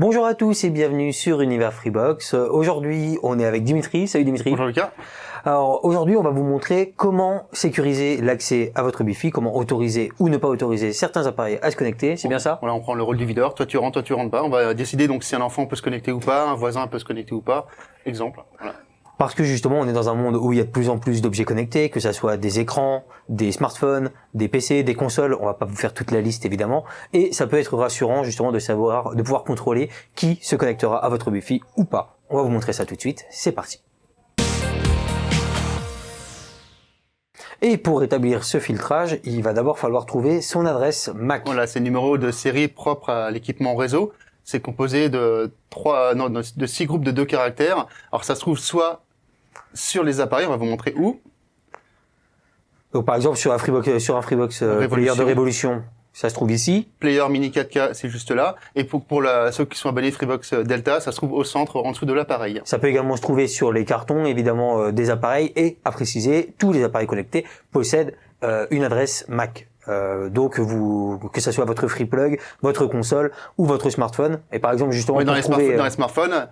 Bonjour à tous et bienvenue sur Univers Freebox. Aujourd'hui, on est avec Dimitri. Salut Dimitri. Bonjour Lucas. Alors aujourd'hui, on va vous montrer comment sécuriser l'accès à votre Wi-Fi, comment autoriser ou ne pas autoriser certains appareils à se connecter. C'est bien ça? Voilà, on prend le rôle du videur. Toi tu rentres pas. On va décider donc si un enfant peut se connecter ou pas, un voisin peut se connecter ou pas. Exemple. Voilà. Parce que justement, on est dans un monde où il y a de plus en plus d'objets connectés, que ça soit des écrans, des smartphones, des PC, des consoles. On va pas vous faire toute la liste évidemment. Et ça peut être rassurant justement de pouvoir contrôler qui se connectera à votre Wi-Fi ou pas. On va vous montrer ça tout de suite. C'est parti. Et pour établir ce filtrage, il va d'abord falloir trouver son adresse MAC. Voilà, c'est le numéro de série propre à l'équipement réseau. C'est composé de 6 groupes de 2 caractères. Alors ça se trouve soit sur les appareils, on va vous montrer où. Donc par exemple sur un Freebox player de Révolution, ça se trouve ici. Player Mini 4K, c'est juste là. Et pour ceux qui sont abonnés Freebox Delta, ça se trouve au centre, en dessous de l'appareil. Ça peut également se trouver sur les cartons, évidemment, des appareils. Et à préciser, tous les appareils connectés possèdent une adresse MAC. Donc que ça soit votre FreePlug, votre console ou votre smartphone. Et par exemple justement, dans les smartphones,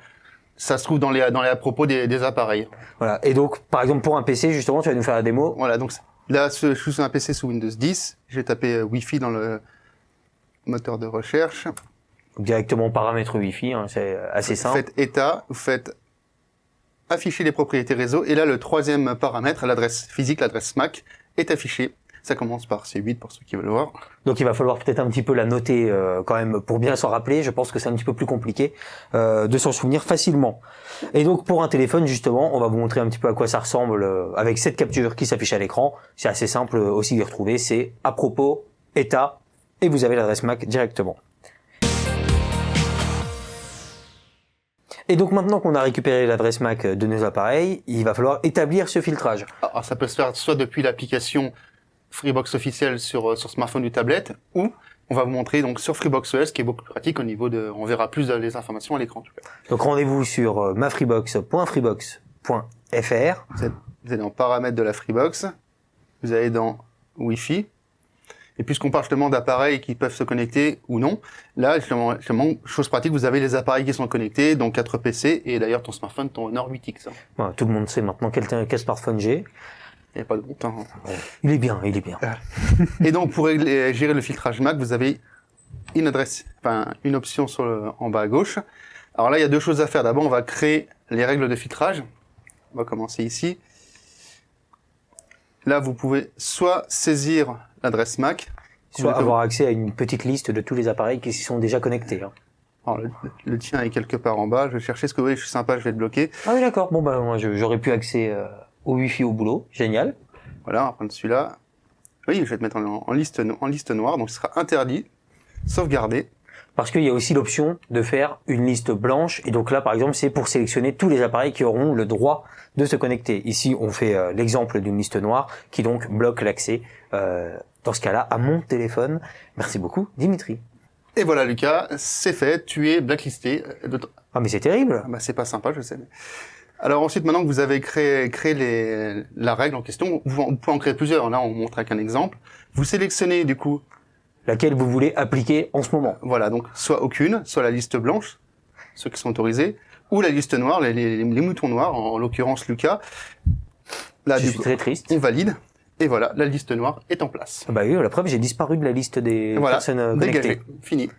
ça se trouve dans les à propos des appareils. Voilà. Et donc par exemple pour un PC, justement, tu vas nous faire la démo. Voilà. Donc là, je suis sur un PC sous Windows 10. J'ai tapé Wi-Fi dans le moteur de recherche. Directement paramètres Wi-Fi, hein, c'est assez simple. Vous faites état, vous faites afficher les propriétés réseau. Et là, le troisième paramètre, l'adresse physique, l'adresse MAC, est affichée. Ça commence par C8 pour ceux qui veulent voir. Donc il va falloir peut-être un petit peu la noter quand même pour bien s'en rappeler. Je pense que c'est un petit peu plus compliqué de s'en souvenir facilement. Et donc pour un téléphone justement, on va vous montrer un petit peu à quoi ça ressemble avec cette capture qui s'affiche à l'écran. C'est assez simple aussi d'y retrouver. C'est à propos, état, et vous avez l'adresse MAC directement. Et donc maintenant qu'on a récupéré l'adresse MAC de nos appareils, il va falloir établir ce filtrage. Alors ça peut se faire soit depuis l'application Freebox officielle sur smartphone ou tablette, ou on va vous montrer donc sur Freebox OS, qui est beaucoup plus pratique au niveau de, on verra plus les informations à l'écran. Donc rendez-vous sur mafreebox.freebox.fr. Vous allez dans paramètres de la Freebox, vous allez dans Wi-Fi, et puisqu'on parle justement d'appareils qui peuvent se connecter ou non, là justement chose pratique, vous avez les appareils qui sont connectés, donc 4 PC et d'ailleurs ton smartphone, ton Honor 8X. Voilà, tout le monde sait maintenant quel smartphone j'ai. Il n'y a pas de bon temps. Il est bien, il est bien. Et donc, pour gérer le filtrage MAC, vous avez une option en bas à gauche. Alors là, il y a 2 choses à faire. D'abord, on va créer les règles de filtrage. On va commencer ici. Là, vous pouvez soit saisir l'adresse MAC, soit avoir accès à une petite liste de tous les appareils qui s'y sont déjà connectés. Hein. Alors, le tien est quelque part en bas. Je vais chercher ce que vous voyez. Je suis sympa, je vais le bloquer. Ah oui, d'accord. Bon, bah, moi, j'aurais pu accès au Wi-Fi au boulot. Génial. Voilà, on va prendre celui-là. Oui, je vais te mettre en liste noire, donc ce sera interdit, sauvegarder. Parce qu'il y a aussi l'option de faire une liste blanche, et donc là, par exemple, c'est pour sélectionner tous les appareils qui auront le droit de se connecter. Ici, on fait l'exemple d'une liste noire qui donc bloque l'accès, dans ce cas-là, à mon téléphone. Merci beaucoup, Dimitri. Et voilà, Lucas, c'est fait, tu es blacklisté. Ah, mais c'est terrible. Bah, c'est pas sympa, je sais. Mais... Alors ensuite, maintenant que vous avez créé la règle en question, vous pouvez en créer plusieurs. Là, on montre avec un exemple. Vous sélectionnez du coup laquelle vous voulez appliquer en ce moment. Voilà, donc soit aucune, soit la liste blanche, ceux qui sont autorisés, ou la liste noire, les moutons noirs, en l'occurrence Lucas. Là, je suis très triste. On valide, et voilà, la liste noire est en place. Ah bah oui, la preuve, j'ai disparu de la liste des personnes connectées. Dégagé, fini.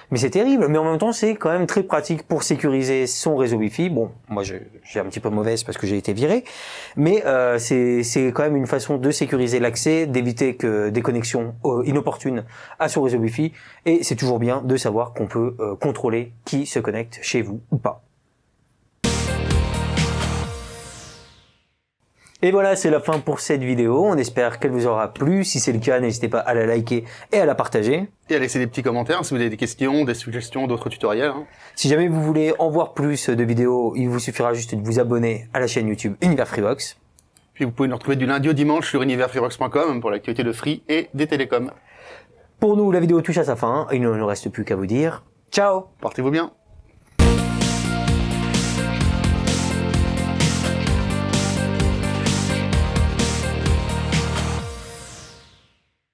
Mais c'est terrible, mais en même temps, c'est quand même très pratique pour sécuriser son réseau Wi-Fi. Bon, moi, j'ai un petit peu mauvaise parce que j'ai été viré, mais c'est quand même une façon de sécuriser l'accès, d'éviter que des connexions inopportunes à son réseau Wi-Fi, et c'est toujours bien de savoir qu'on peut contrôler qui se connecte chez vous ou pas. Et voilà, c'est la fin pour cette vidéo. On espère qu'elle vous aura plu. Si c'est le cas, n'hésitez pas à la liker et à la partager. Et à laisser des petits commentaires si vous avez des questions, des suggestions, d'autres tutoriels. Hein. Si jamais vous voulez en voir plus de vidéos, il vous suffira juste de vous abonner à la chaîne YouTube Univers Freebox. Puis vous pouvez nous retrouver du lundi au dimanche sur universfreebox.com pour l'actualité de Free et des télécoms. Pour nous, la vidéo touche à sa fin. Il ne nous reste plus qu'à vous dire ciao. Portez-vous bien.